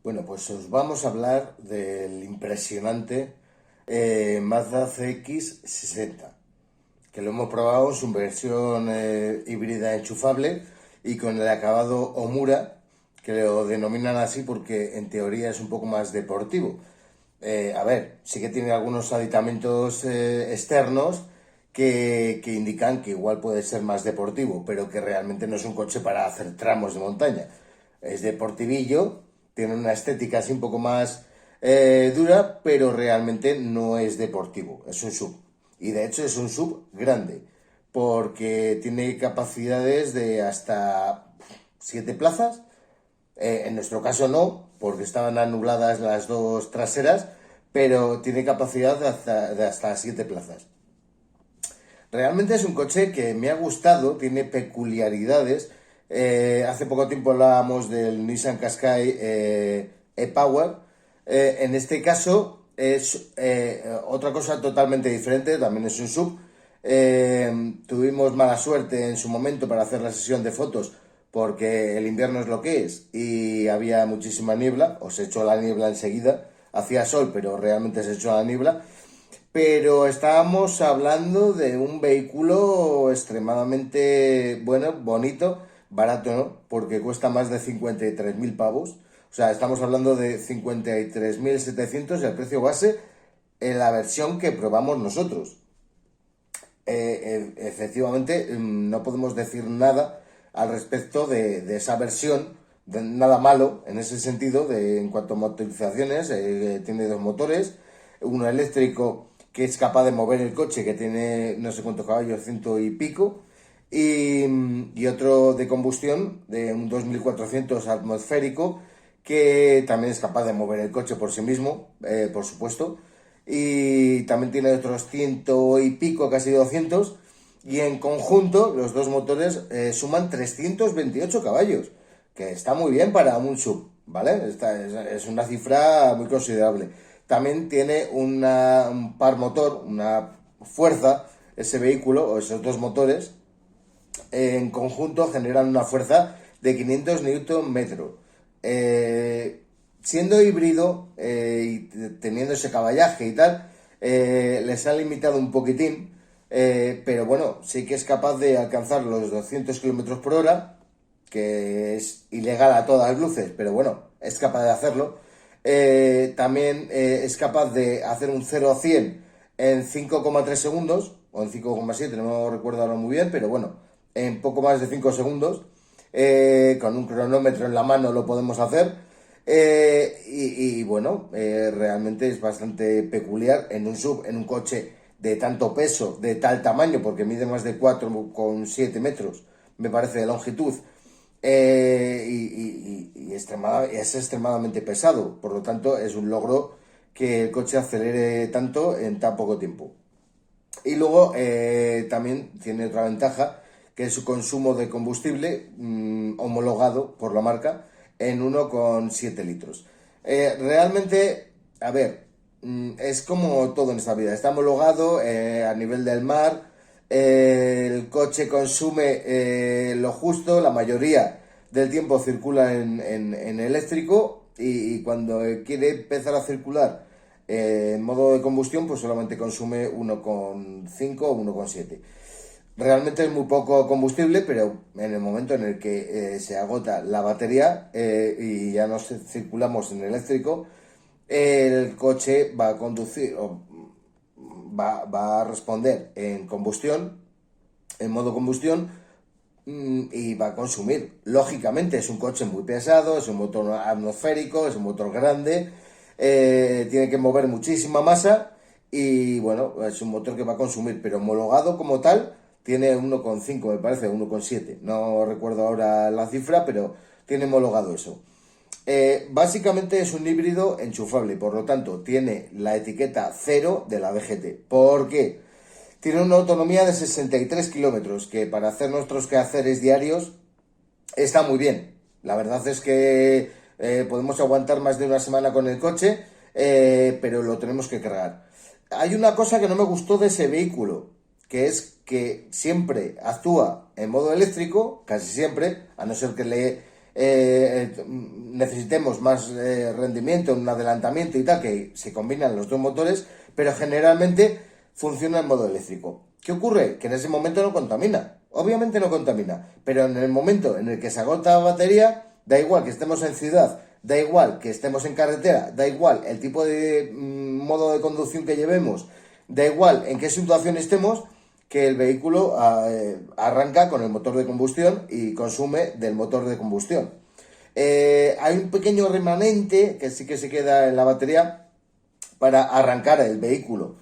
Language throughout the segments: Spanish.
Bueno, pues os vamos a hablar del impresionante Mazda CX-60, que lo hemos probado en su versión híbrida enchufable y con el acabado Omura, que lo denominan así porque en teoría es un poco más deportivo. A ver, sí que tiene algunos aditamentos externos que indican que igual puede ser más deportivo, pero que realmente no es un coche para hacer tramos de montaña. Es deportivillo, tiene una estética así un poco más dura, pero realmente no es deportivo, es un sub. Y de hecho es un sub grande, porque tiene capacidades de hasta 7 plazas. En nuestro caso no, porque estaban anuladas las dos traseras, pero tiene capacidad de hasta 7 plazas. Realmente es un coche que me ha gustado, tiene peculiaridades. Hace poco tiempo hablábamos del Nissan Qashqai e-Power. En este caso es otra cosa totalmente diferente, también es un sub. Tuvimos mala suerte en su momento para hacer la sesión de fotos porque el invierno es lo que es y había muchísima niebla, o se echó la niebla enseguida. Hacía sol, pero realmente se echó la niebla. Pero estábamos hablando de un vehículo extremadamente bueno, bonito, barato, ¿no? Porque cuesta más de 53.000 pavos. O sea, estamos hablando de 53.700 y el precio base en la versión que probamos nosotros. Efectivamente, no podemos decir nada al respecto de esa versión, de nada malo en ese sentido, en cuanto a motorizaciones. Tiene dos motores, uno eléctrico que es capaz de mover el coche, que tiene no sé cuántos caballos, ciento y pico, y otro de combustión de un 2400 atmosférico, que también es capaz de mover el coche por sí mismo, por supuesto, y también tiene otros ciento y pico, casi 200, y en conjunto los dos motores suman 328 caballos, que está muy bien para un sub, ¿vale? Es una cifra muy considerable. También tiene un par motor, una fuerza, ese vehículo, o esos dos motores, en conjunto generan una fuerza de 500 Nm. Siendo híbrido y teniendo ese caballaje y tal, les ha limitado un poquitín, pero bueno, sí que es capaz de alcanzar los 200 km por hora, que es ilegal a todas luces, pero bueno, es capaz de hacerlo. También es capaz de hacer un 0 a 100 en 5,3 segundos, o en 5,7, no recuerdo ahora muy bien, pero bueno, en poco más de 5 segundos. Con un cronómetro en la mano lo podemos hacer. Bueno, realmente es bastante peculiar en un sub, en un coche de tanto peso, de tal tamaño, porque mide más de 4,7 metros, me parece, de longitud. Es extremadamente pesado, por lo tanto es un logro que el coche acelere tanto en tan poco tiempo. Y luego también tiene otra ventaja, que es su consumo de combustible homologado por la marca en 1,7 litros. Realmente, a ver, es como todo en esta vida. Está homologado a nivel del mar. El coche consume lo justo, la mayoría del tiempo circula en eléctrico y cuando quiere empezar a circular en modo de combustión, pues solamente consume 1,5 o 1,7. Realmente es muy poco combustible, pero en el momento en el que se agota la batería y ya no circulamos en eléctrico, el coche va a conducir o va a responder en combustión, en modo combustión, y va a consumir. Lógicamente es un coche muy pesado, es un motor atmosférico, es un motor grande, tiene que mover muchísima masa y bueno, es un motor que va a consumir, pero homologado como tal tiene 1,5, me parece, 1,7. No recuerdo ahora la cifra, pero tiene homologado eso. Básicamente es un híbrido enchufable, por lo tanto tiene la etiqueta cero de la DGT. ¿Por qué? Tiene una autonomía de 63 kilómetros, que para hacer nuestros quehaceres diarios está muy bien. La verdad es que podemos aguantar más de una semana con el coche, pero lo tenemos que cargar. Hay una cosa que no me gustó de ese vehículo, que es que siempre actúa en modo eléctrico, casi siempre, a no ser que le necesitemos más rendimiento, un adelantamiento y tal, que se combinan los dos motores, pero generalmente funciona en modo eléctrico. ¿Qué ocurre? Que en ese momento no contamina. Obviamente no contamina, pero en el momento en el que se agota la batería, da igual que estemos en ciudad, da igual que estemos en carretera, da igual el tipo de modo de conducción que llevemos, da igual en qué situación estemos, que el vehículo arranca con el motor de combustión y consume del motor de combustión. Hay un pequeño remanente que sí que se queda en la batería para arrancar el vehículo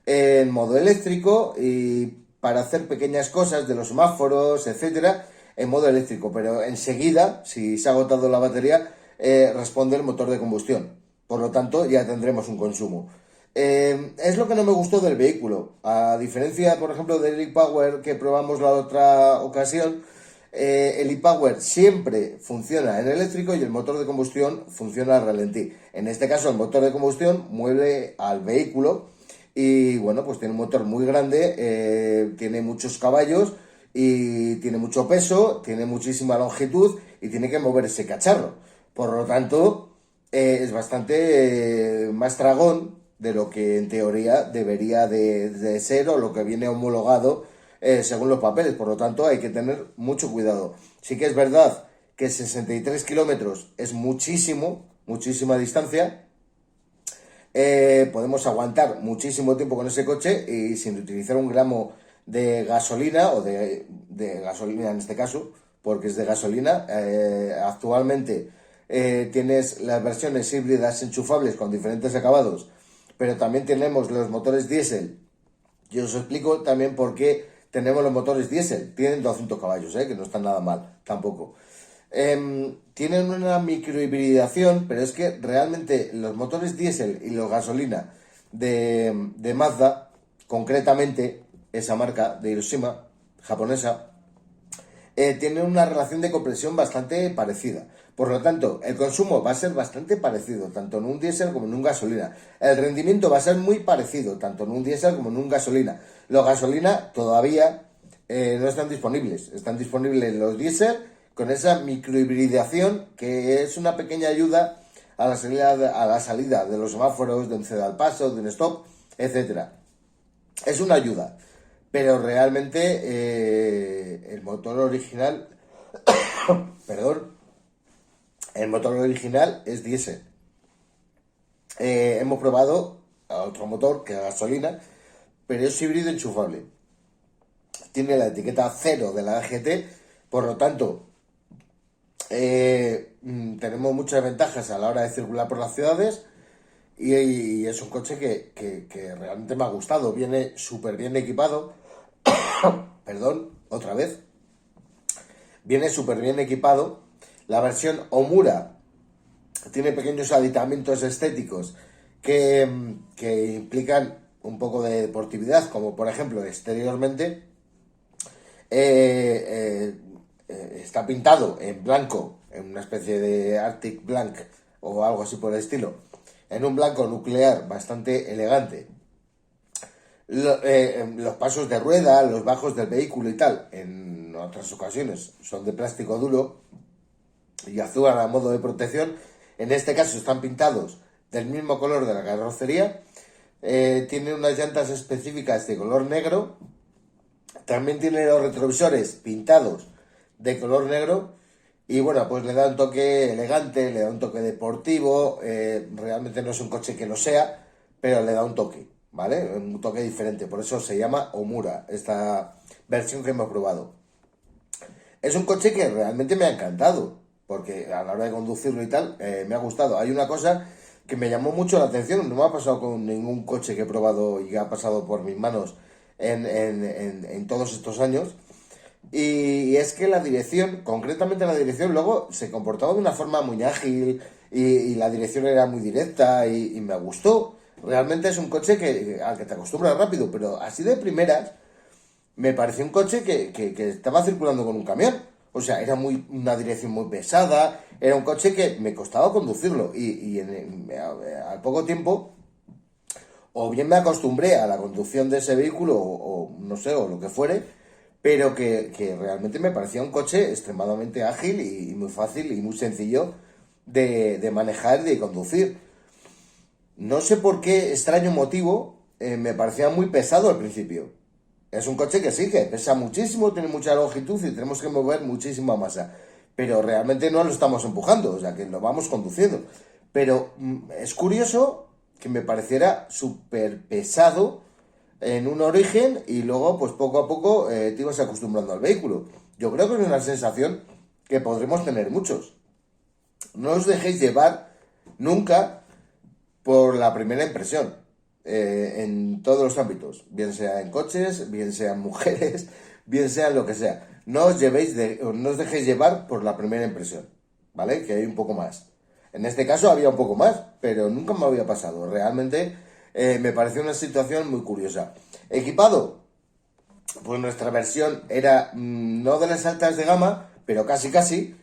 en modo eléctrico y para hacer pequeñas cosas de los semáforos, etcétera, en modo eléctrico, pero enseguida, si se ha agotado la batería, responde el motor de combustión. Por lo tanto, ya tendremos un consumo. Es lo que no me gustó del vehículo. A diferencia, por ejemplo, del e-Power que probamos la otra ocasión, el e-Power siempre funciona en eléctrico y el motor de combustión funciona al ralentí. En este caso, el motor de combustión mueve al vehículo y, bueno, pues tiene un motor muy grande, tiene muchos caballos y tiene mucho peso, tiene muchísima longitud y tiene que mover ese cacharro. Por lo tanto, es bastante más tragón de lo que en teoría debería de ser o lo que viene homologado según los papeles. Por lo tanto, hay que tener mucho cuidado. Sí que es verdad que 63 kilómetros es muchísima distancia. Podemos aguantar muchísimo tiempo con ese coche y sin utilizar un gramo de gasolina o de gasolina en este caso, porque es de gasolina. Actualmente tienes las versiones híbridas enchufables con diferentes acabados, pero también tenemos los motores diésel. Yo os explico también por qué tenemos los motores diésel. Tienen 200 caballos, que no están nada mal tampoco. Tienen una microhibridación, pero es que realmente los motores diésel y los gasolina de Mazda, concretamente esa marca de Hiroshima, japonesa, tienen una relación de compresión bastante parecida. Por lo tanto, el consumo va a ser bastante parecido, tanto en un diésel como en un gasolina. El rendimiento va a ser muy parecido, tanto en un diésel como en un gasolina. Los gasolina todavía no están disponibles. Están disponibles los diésel con esa microhibridación, que es una pequeña ayuda a la salida de los semáforos, de un ceda al paso, de un stop, etcétera. Es una ayuda, pero realmente el motor original, perdón, el motor original es diésel. Hemos probado otro motor que es gasolina, pero es híbrido enchufable. Tiene la etiqueta 0 de la AGT, por lo tanto, tenemos muchas ventajas a la hora de circular por las ciudades y es un coche que realmente me ha gustado. Viene súper bien equipado. Perdón, otra vez. Viene súper bien equipado. La versión Omura tiene pequeños aditamentos estéticos que implican un poco de deportividad, como por ejemplo exteriormente está pintado en blanco, en una especie de Arctic Blanc o algo así por el estilo, en un blanco nuclear bastante elegante. Los pasos de rueda, los bajos del vehículo y tal, en otras ocasiones son de plástico duro y actúan a modo de protección. En este caso están pintados del mismo color de la carrocería. Tiene unas llantas específicas de color negro. También tiene los retrovisores pintados de color negro. Y bueno, pues le da un toque elegante, le da un toque deportivo. Realmente no es un coche que lo sea, pero le da un toque, ¿vale? Un toque diferente. Por eso se llama Omura, esta versión que hemos probado. Es un coche que realmente me ha encantado, porque a la hora de conducirlo y tal, me ha gustado. Hay una cosa que me llamó mucho la atención, no me ha pasado con ningún coche que he probado y que ha pasado por mis manos en todos estos años, y es que la dirección, concretamente la dirección, luego se comportaba de una forma muy ágil y la dirección era muy directa y me gustó. Realmente es un coche al que te acostumbras rápido, pero así de primeras me pareció un coche que estaba circulando con un camión. O sea, era una dirección muy pesada, era un coche que me costaba conducirlo y al poco tiempo o bien me acostumbré a la conducción de ese vehículo o no sé, o lo que fuere, pero que realmente me parecía un coche extremadamente ágil y muy fácil y muy sencillo de manejar y de conducir. No sé por qué extraño motivo, me parecía muy pesado al principio. Es un coche que sí, que pesa muchísimo, tiene mucha longitud y tenemos que mover muchísima masa. Pero realmente no lo estamos empujando, o sea que lo vamos conduciendo. Pero es curioso que me pareciera súper pesado en un origen y luego pues poco a poco te ibas acostumbrando al vehículo. Yo creo que es una sensación que podremos tener muchos. No os dejéis llevar nunca por la primera impresión, en todos los ámbitos, bien sea en coches, bien sean mujeres, bien sea lo que sea. No os dejéis llevar por la primera impresión, ¿vale? Que hay un poco más. En este caso había un poco más, pero nunca me había pasado. Realmente me pareció una situación muy curiosa. Equipado, pues nuestra versión era no de las altas de gama, pero casi casi,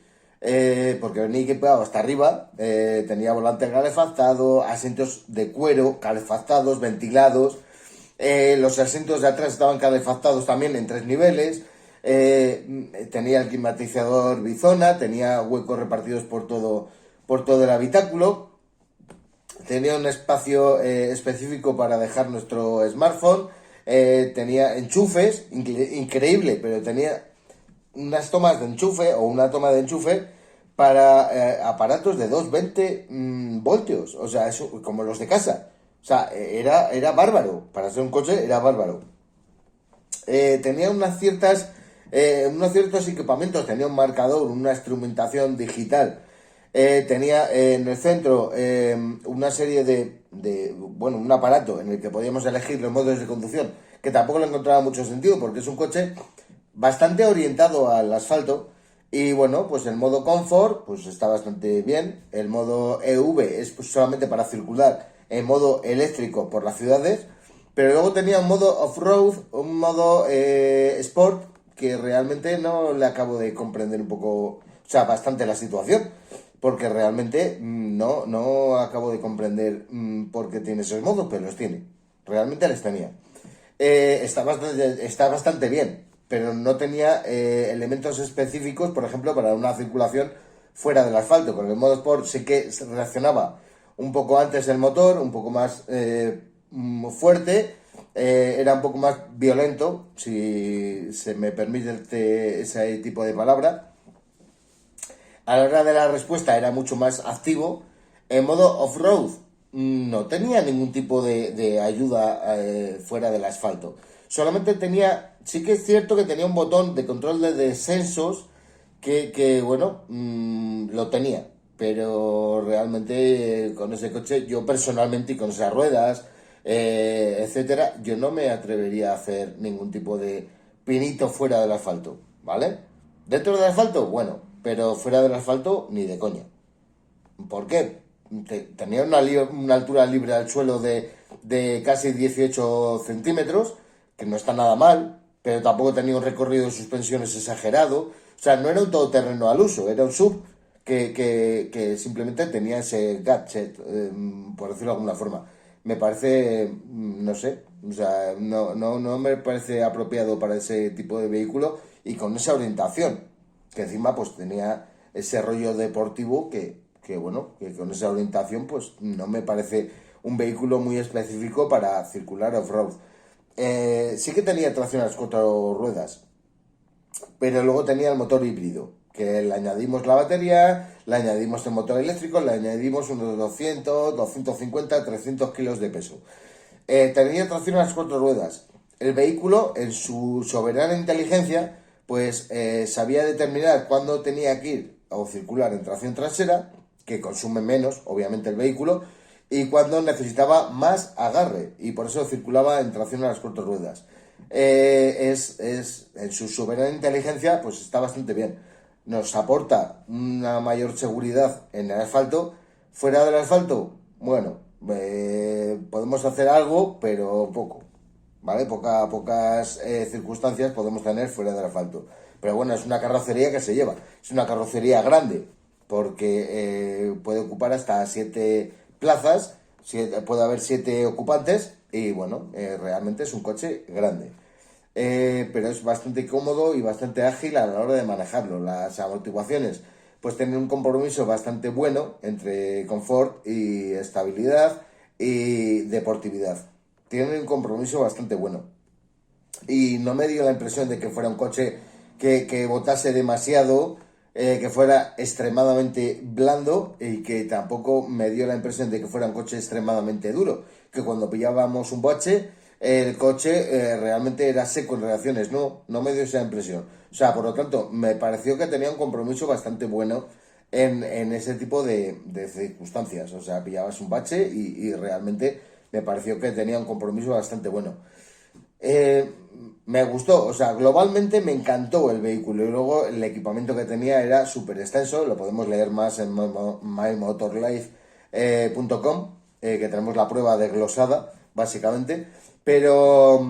porque venía equipado hasta arriba, tenía volante calefactado, asientos de cuero calefactados, ventilados, los asientos de atrás estaban calefactados también en 3 niveles, tenía el climatizador bizona, tenía huecos repartidos por todo el habitáculo, tenía un espacio específico para dejar nuestro smartphone, tenía enchufes, increíble, pero tenía unas tomas de enchufe o una toma de enchufe para aparatos de 220 voltios, o sea, eso, como los de casa. O sea, era bárbaro, para ser un coche era bárbaro. Tenía unos ciertos equipamientos, tenía un marcador, una instrumentación digital, tenía en el centro una serie bueno, un aparato en el que podíamos elegir los modos de conducción, que tampoco le encontraba mucho sentido porque es un coche bastante orientado al asfalto. Y bueno, pues el modo Comfort pues está bastante bien. El modo EV es pues solamente para circular en modo eléctrico por las ciudades. Pero luego tenía un modo off-road, un modo Sport, que realmente no le acabo de comprender un poco, o sea, bastante la situación. Porque realmente no acabo de comprender por qué tiene esos modos, pero los tiene. Realmente les tenía. Está bastante bien, pero no tenía elementos específicos, por ejemplo, para una circulación fuera del asfalto. Con el modo Sport sí que se reaccionaba un poco antes el motor, un poco más fuerte, era un poco más violento, si se me permite ese tipo de palabra. A la hora de la respuesta era mucho más activo. En modo off-road no tenía ningún tipo de ayuda fuera del asfalto. Solamente tenía, sí que es cierto que tenía un botón de control de descensos bueno, lo tenía. Pero realmente con ese coche, yo personalmente y con esas ruedas, etcétera, yo no me atrevería a hacer ningún tipo de pinito fuera del asfalto, ¿vale? Dentro del asfalto, bueno, pero fuera del asfalto, ni de coña. ¿Por qué? Tenía una altura libre al suelo de casi 18 centímetros, que no está nada mal, pero tampoco tenía un recorrido de suspensiones exagerado. O sea, no era un todoterreno al uso, era un sub que simplemente tenía ese gadget, por decirlo de alguna forma. Me parece, no sé, o sea, no me parece apropiado para ese tipo de vehículo y con esa orientación, que encima pues tenía ese rollo deportivo bueno, que con esa orientación pues no me parece un vehículo muy específico para circular off-road. Sí que tenía tracción a las 4 ruedas, pero luego tenía el motor híbrido, que le añadimos la batería, le añadimos el motor eléctrico, le añadimos unos 200, 250, 300 kilos de peso. Tenía tracción a las 4 ruedas. El vehículo, en su soberana inteligencia, pues sabía determinar cuándo tenía que ir o circular en tracción trasera, que consume menos, obviamente, el vehículo, y cuándo necesitaba más agarre, y por eso circulaba en tracción a las 4 ruedas. En su soberana inteligencia, pues está bastante bien. Nos aporta una mayor seguridad en el asfalto. Fuera del asfalto, bueno, podemos hacer algo, pero poco, ¿vale? Pocas circunstancias podemos tener fuera del asfalto. Pero bueno, es una carrocería que se lleva. Es una carrocería grande, porque puede ocupar hasta 7 plazas, puede haber 7 ocupantes, y bueno, realmente es un coche grande. pero es bastante cómodo y bastante ágil a la hora de manejarlo. Las amortiguaciones pues tienen un compromiso bastante bueno entre confort y estabilidad y deportividad. Tienen un compromiso bastante bueno. Y no me dio la impresión de que fuera un coche que botase demasiado, que fuera extremadamente blando, y que tampoco me dio la impresión de que fuera un coche extremadamente duro, que cuando pillábamos un bache el coche realmente era seco en reacciones. No me dio esa impresión. O sea, por lo tanto, me pareció que tenía un compromiso bastante bueno en ese tipo de circunstancias. O sea, pillabas un bache y realmente me pareció que tenía un compromiso bastante bueno. Eh, Me gustó, o sea, globalmente me encantó el vehículo, y luego el equipamiento que tenía era súper extenso. Lo podemos leer más en mymotorlife.com, que tenemos la prueba desglosada, básicamente. Pero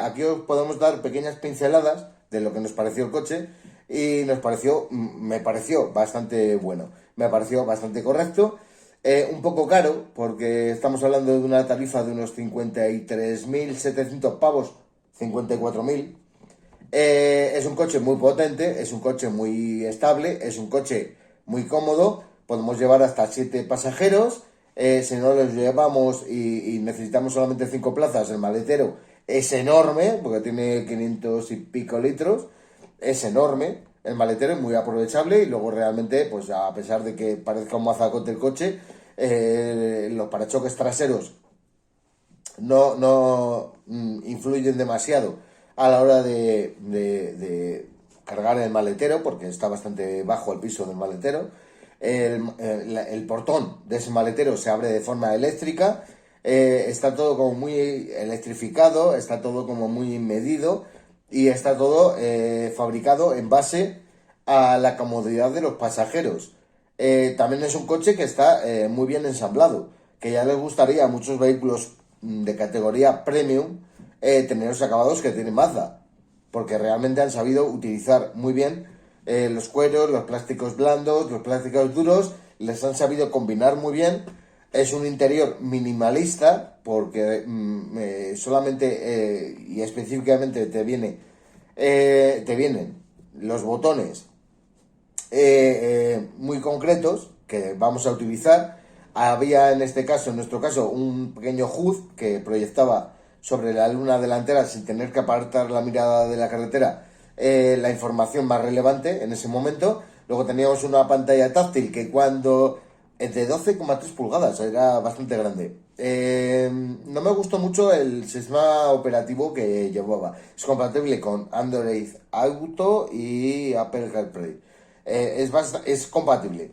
aquí os podemos dar pequeñas pinceladas de lo que nos pareció el coche, y me pareció bastante bueno, me pareció bastante correcto. Un poco caro, porque estamos hablando de una tarifa de unos 53.700 pavos, 54.000. Es un coche muy potente, es un coche muy estable, es un coche muy cómodo. Podemos llevar hasta 7 pasajeros. Si no los llevamos y necesitamos solamente 5 plazas, el maletero es enorme, porque tiene 500 y pico litros. Es enorme. El maletero es muy aprovechable, y luego realmente, pues a pesar de que parezca un mazacote el coche, los parachoques traseros no influyen demasiado a la hora de cargar el maletero, porque está bastante bajo el piso del maletero. El portón de ese maletero se abre de forma eléctrica. Está todo como muy electrificado, está todo como muy medido, y está todo fabricado en base a la comodidad de los pasajeros. También es un coche que está muy bien ensamblado, que ya les gustaría a muchos vehículos de categoría premium tener los acabados que tiene Mazda, porque realmente han sabido utilizar muy bien los cueros, los plásticos blandos, los plásticos duros, les han sabido combinar muy bien. Es un interior minimalista, porque solamente y específicamente te vienen los botones muy concretos que vamos a utilizar. Había en este caso, en nuestro caso, un pequeño HUD que proyectaba sobre la luna delantera, sin tener que apartar la mirada de la carretera, la información más relevante en ese momento. Luego teníamos una pantalla táctil que cuando de 12,3 pulgadas, era bastante grande. No me gustó mucho el sistema operativo que llevaba. Es compatible con Android Auto y Apple CarPlay. Es compatible,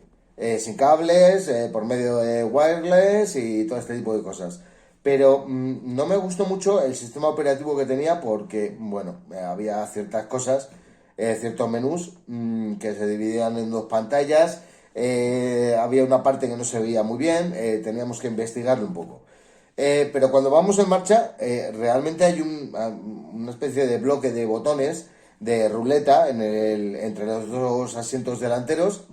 sin cables, por medio de wireless y todo este tipo de cosas. Pero no me gustó mucho el sistema operativo que tenía, porque, bueno, había ciertas cosas, ciertos menús que se dividían en dos pantallas. Había una parte que no se veía muy bien, teníamos que investigarlo un poco. Pero cuando vamos en marcha, realmente hay una especie de bloque de botones de ruleta entre los dos asientos delanteros,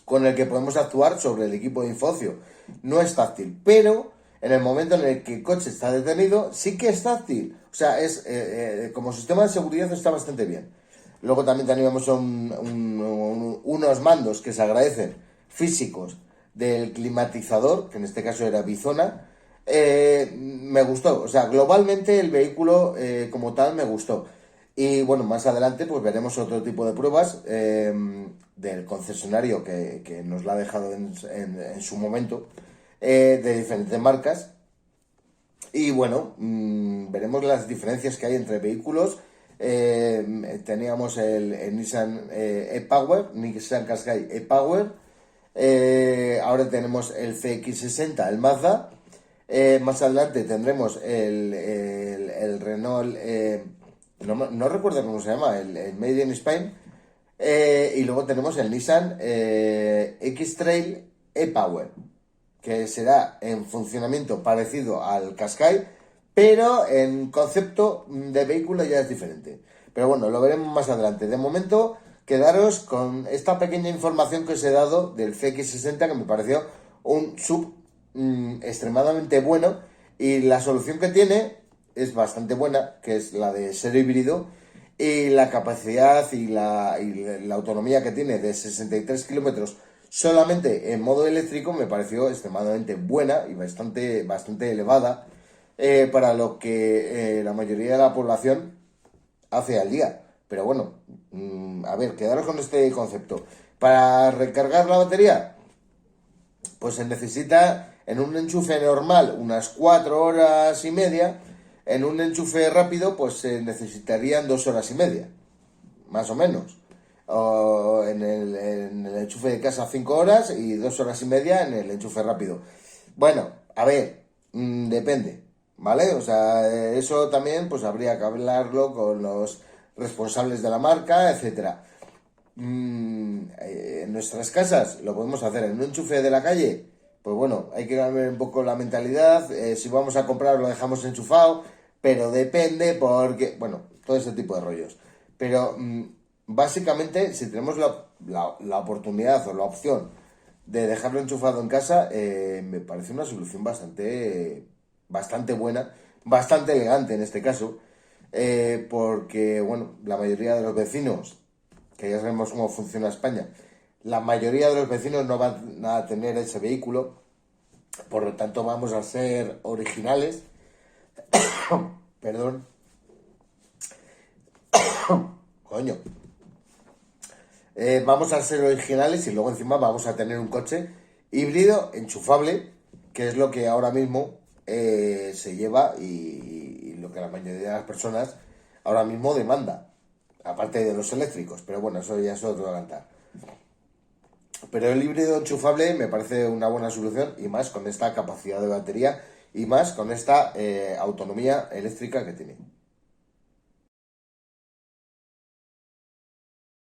con el que podemos actuar sobre el equipo de Infocio. No es táctil, pero en el momento en el que el coche está detenido, sí que es táctil. O sea, como sistema de seguridad está bastante bien. Luego también teníamos unos mandos que se agradecen, físicos, del climatizador, que en este caso era Bizona. Me gustó, o sea, globalmente el vehículo como tal me gustó. Y bueno, más adelante pues veremos otro tipo de pruebas del concesionario que nos la ha dejado en su momento, de diferentes marcas. Y bueno, veremos las diferencias que hay entre vehículos. Teníamos el Nissan e-Power, Nissan Qashqai e-Power. Ahora tenemos el CX-60, el Mazda. Más adelante tendremos el Renault, no recuerdo cómo se llama, el Made in Spain. Y luego tenemos el Nissan X-Trail e-Power, que será en funcionamiento parecido al Qashqai, pero en concepto de vehículo ya es diferente. Pero bueno, lo veremos más adelante. De momento, quedaros con esta pequeña información que os he dado del CX-60, que me pareció un sub extremadamente bueno, y la solución que tiene es bastante buena, que es la de ser híbrido, y la capacidad y la autonomía que tiene de 63 kilómetros solamente en modo eléctrico me pareció extremadamente buena y bastante elevada para lo que la mayoría de la población hace al día. Pero bueno, a ver, quedaros con este concepto. Para recargar la batería, pues se necesita en un enchufe normal unas 4 horas y media. En un enchufe rápido, pues se necesitarían 2 horas y media, más o menos. O en el enchufe de casa 5 horas y 2 horas y media en el enchufe rápido. Bueno, a ver, depende, ¿vale? O sea, eso también pues habría que hablarlo con los responsables de la marca, etcétera. En nuestras casas lo podemos hacer en un enchufe de la calle. Pues bueno, hay que cambiar un poco la mentalidad. Si vamos a comprar lo dejamos enchufado, pero depende porque, bueno, todo ese tipo de rollos. Pero básicamente, si tenemos la oportunidad o la opción de dejarlo enchufado en casa, me parece una solución bastante buena, bastante elegante en este caso, porque, bueno, la mayoría de los vecinos que ya sabemos cómo funciona España, la mayoría de los vecinos no van a tener ese vehículo, por lo tanto vamos a ser originales, perdón, coño, vamos a ser originales y luego encima vamos a tener un coche híbrido enchufable, que es lo que ahora mismo se lleva y lo que la mayoría de las personas ahora mismo demanda, aparte de los eléctricos, pero bueno, eso ya es otro cantar. Pero el híbrido enchufable me parece una buena solución y más con esta capacidad de batería y más con esta autonomía eléctrica que tiene.